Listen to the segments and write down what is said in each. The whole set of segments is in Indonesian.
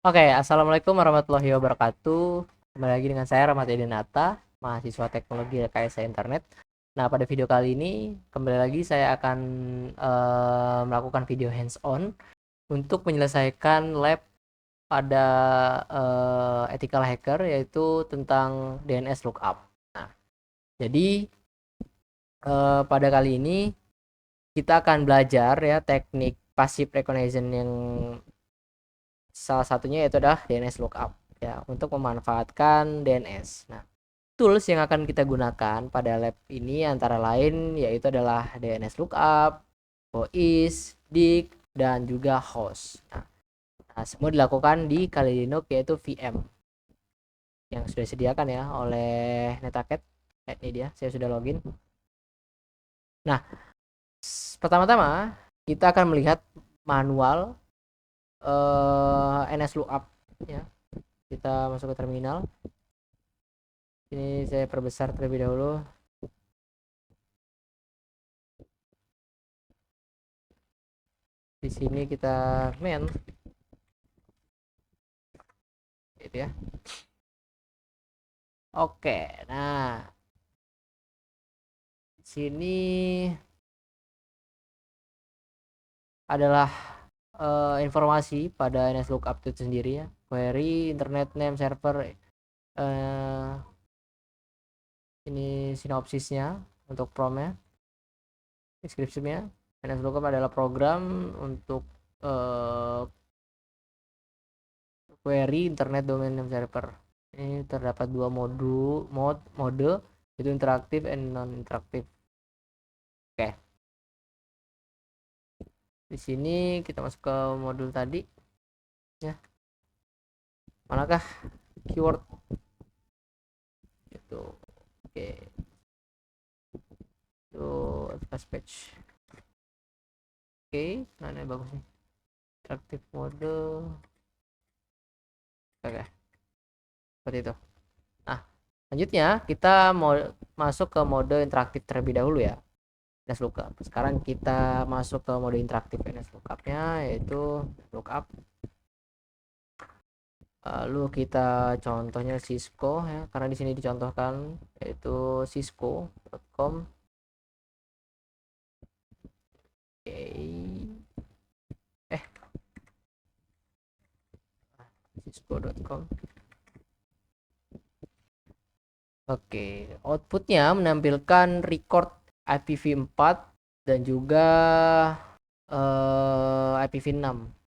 Oke, assalamualaikum warahmatullahi wabarakatuh. Kembali lagi dengan saya Rahmat Edinata, mahasiswa teknologi rekayasa internet. Nah, pada video kali ini kembali lagi saya akan melakukan video hands-on untuk menyelesaikan lab pada ethical hacker, yaitu tentang DNS lookup. Nah, jadi pada kali ini kita akan belajar ya teknik passive recognition yang salah satunya yaitu adalah DNS lookup ya untuk memanfaatkan DNS. Nah, tools yang akan kita gunakan pada lab ini antara lain yaitu adalah DNS lookup, OIS, dig, dan juga host. Nah, semua dilakukan di kali Linux yaitu VM yang sudah disediakan ya oleh Netaket. Ini dia, saya sudah login. Nah, pertama-tama kita akan melihat manual NS lookup ya. Kita masuk ke terminal. Ini saya perbesar terlebih dahulu. Di sini kita main, gitu ya. Oke, nah di sini adalah informasi pada NS lookup itu sendiri ya. Query, internet name, server. Ini sinopsisnya untuk promnya, deskripsinya. NS lookup adalah program untuk query internet domain name server. Ini terdapat dua mode itu interaktif and non interaktif. Oke, di sini kita masuk ke modul tadi ya. Manakah keyword itu? Oke, itu advanced page. Oke, mana yang bagus nih? Interaktif mode. Oke, seperti itu. Nah, selanjutnya kita mau masuk ke mode interaktif terlebih dahulu ya. NS lookup. Sekarang kita masuk ke mode interaktif NS lookupnya, yaitu lookup. Lalu kita contohnya Cisco ya, karena di sini dicontohkan yaitu cisco.com. Oke. Cisco.com. Oke, outputnya menampilkan record IPv4 dan juga IPv6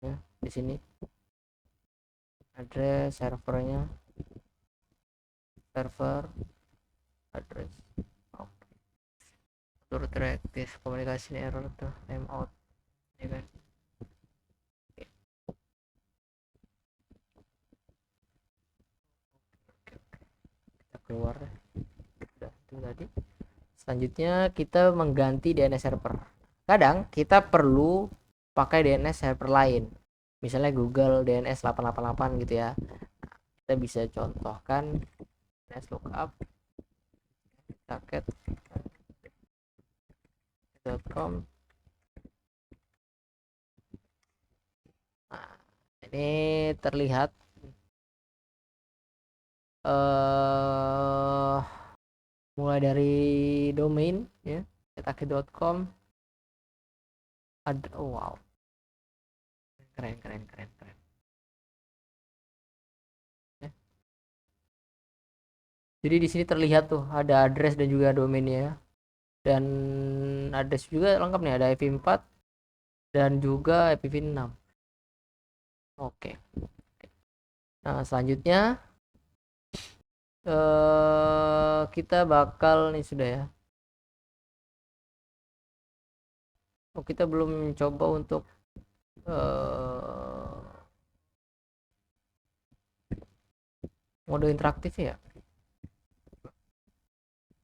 ya, di sini address servernya, server address. Oke. Turut reaktif komunikasi error tuh timeout ya kan. Oke, kita keluar udah itu tadi. Selanjutnya kita mengganti DNS server. Kadang kita perlu pakai DNS server lain, misalnya Google DNS 888 gitu ya. Kita bisa contohkan DNS lookup packet.com. Nah, ini terlihat mulai dari domain ya, packet.com. Ada, oh, wow, keren keren keren keren ya. Jadi di sini terlihat tuh ada address dan juga domainnya ya. Dan address juga lengkap nih, ada IP4 dan juga IPv6. Oke. Nah, selanjutnya kita bakal nih sudah ya. Oh, kita belum coba untuk mode interaktif ya.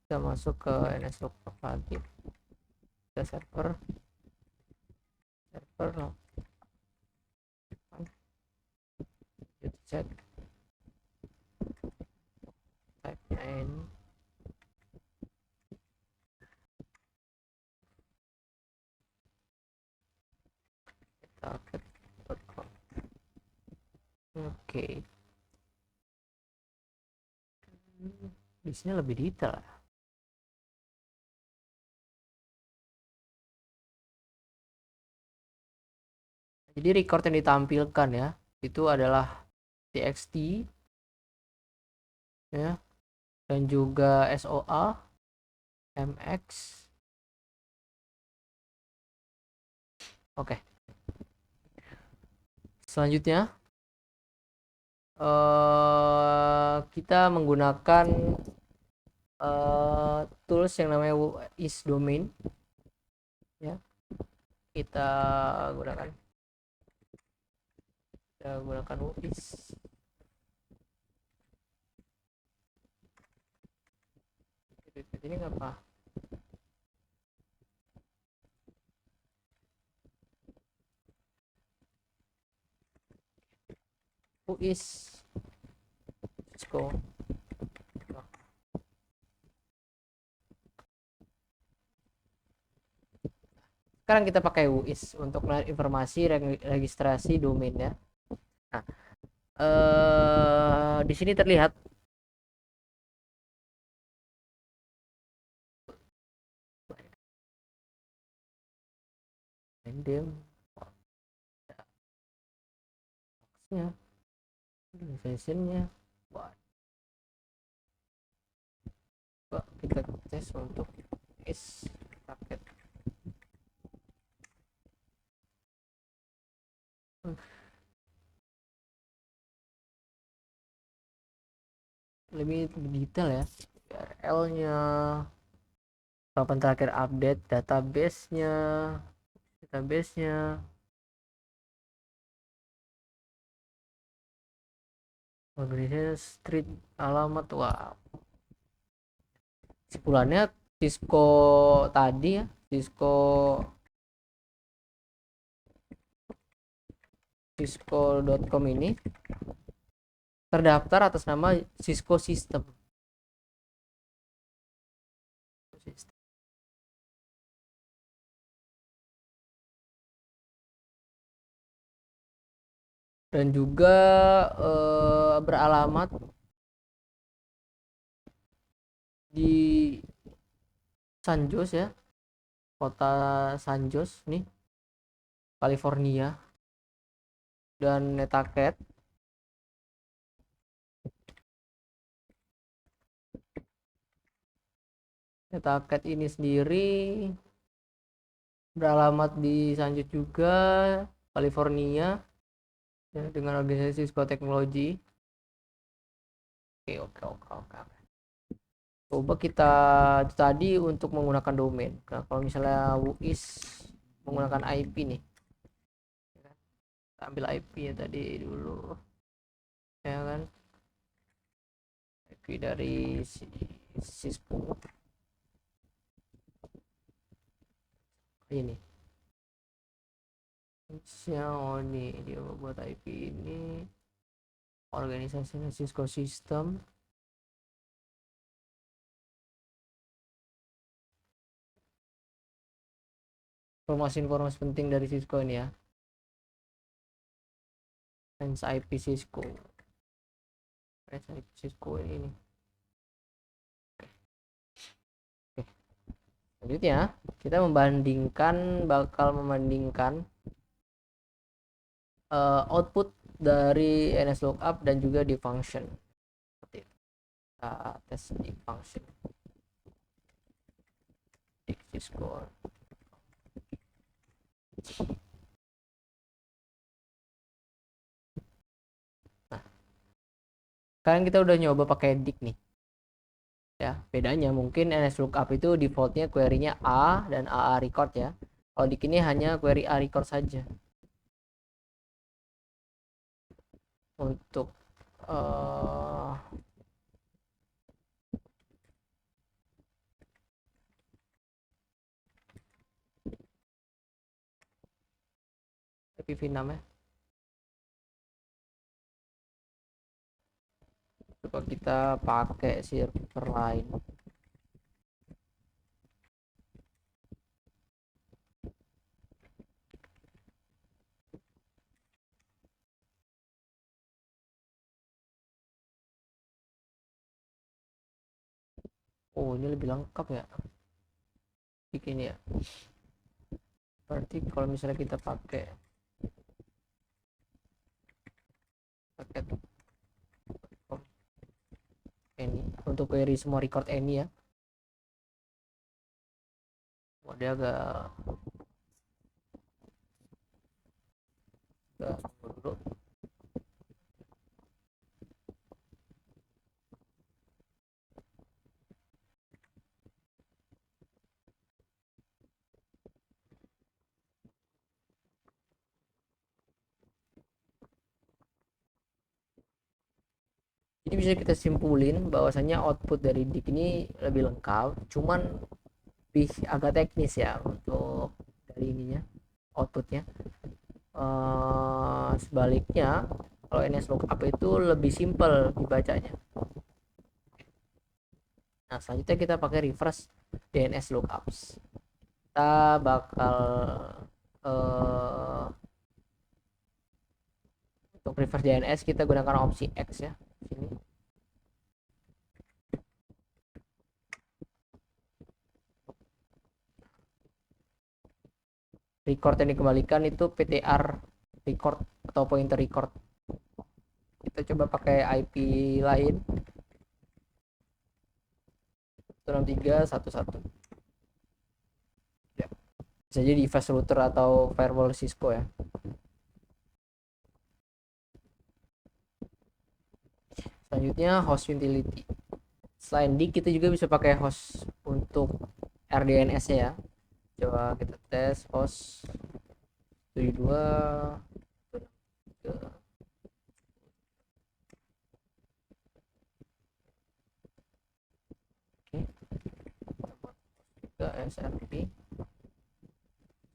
Kita masuk ke NS lookup lagi. Kita server chat type in target.com. Oke, di sini lebih detail ya. Jadi record yang ditampilkan ya itu adalah txt ya, dan juga SOA, MX. Oke, selanjutnya kita menggunakan tools yang namanya is domain ya. Kita gunakan is. Ini apa? Who is Cisco? Sekarang kita pakai WIS untuk informasi registrasi domain ya. Nah, di sini terlihat name nya, organizationnya. Kita tes untuk is paket. Lebih detail ya, URL-nya, kapan terakhir update database-nya, organisasi, street, alamat. Wah, kesimpulannya Cisco tadi ya, Cisco.com ini terdaftar atas nama Cisco System. Dan juga beralamat di San Jose ya, kota San Jose nih, California. Dan Netaket ini sendiri beralamat di San Jose juga, California ya, dengan organisasi Cisco Technology. Oke. Coba kita tadi untuk menggunakan domain. Nah, kalau misalnya WIS menggunakan IP nih, kita ambil IP ya tadi dulu ya kan, IP dari Cisco ini. Oh nih dia buat IP ini, organisasinya Cisco System. Informasi-informasi penting dari Cisco ini ya. Range IP Cisco. Range IP Cisco ini. Oke. Selanjutnya kita bakal membandingkan output dari NSLookup dan juga di function. Kita tes di function. Cisco. Nah, sekarang kita udah nyoba pakai dict nih ya. Bedanya mungkin NSLookup itu defaultnya query-nya A dan AA record ya. Kalau dict ini hanya query A record saja. Untuk IPv6 ya. Coba kita pakai server lain. Oh, ini lebih lengkap ya bikin ya. Berarti kalau misalnya kita pakai paket ini untuk query semua record ini ya. Oh, dia agak tunggu dulu. Jadi bisa kita simpulin bahwasanya output dari DIC ini lebih lengkap, cuman lebih agak teknis ya untuk dari ininya outputnya. Sebaliknya kalau NS lookup itu lebih simple dibacanya. Nah, selanjutnya kita pakai reverse DNS lookups. Kita bakal uh, untuk reverse DNS kita gunakan opsi X ya. Sini. Record yang dikembalikan itu PTR record atau pointer record. Kita coba pakai IP lain 163.1.1. Ya. Bisa jadi device router atau firewall Cisco ya. Selanjutnya host utility. Selain DIC kita juga bisa pakai host untuk RDNS ya. Coba kita tes host 72. Oke, ke SRP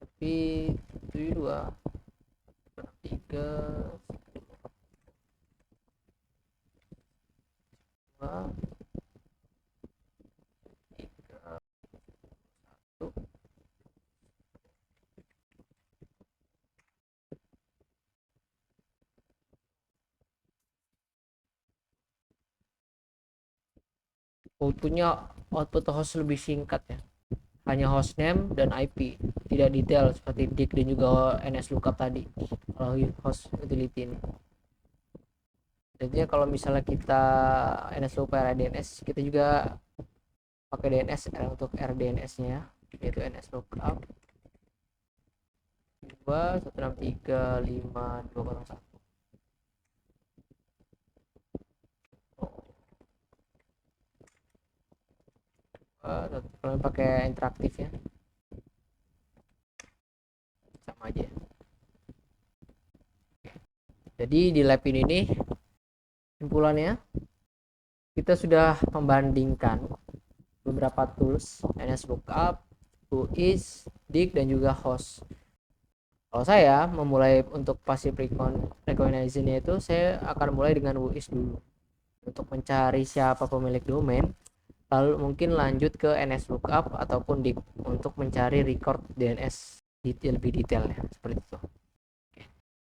tapi 72 3 2 3 1. Outputnya output host lebih singkat ya, hanya hostname dan IP, tidak detail seperti DIC dan juga NS lookup tadi kalau host utility ini. Jadi kalau misalnya kita NS lookup RDNS, kita juga pakai DNS untuk RDNS nya yaitu NS lookup 2.163.5.201. Kalau pakai interaktif ya sama aja. Jadi di lab ini simpulannya kita sudah membandingkan beberapa tools NS lookup, whois, DIC dan juga host. Kalau saya memulai untuk passive recognition itu saya akan mulai dengan whois dulu untuk mencari siapa pemilik domain, lalu mungkin lanjut ke NS lookup ataupun DIC untuk mencari record DNS lebih detail ya, seperti itu.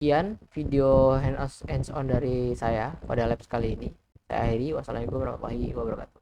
Sekian video hands on dari saya pada lab kali ini. Saya akhiri. Wassalamualaikum warahmatullahi wabarakatuh.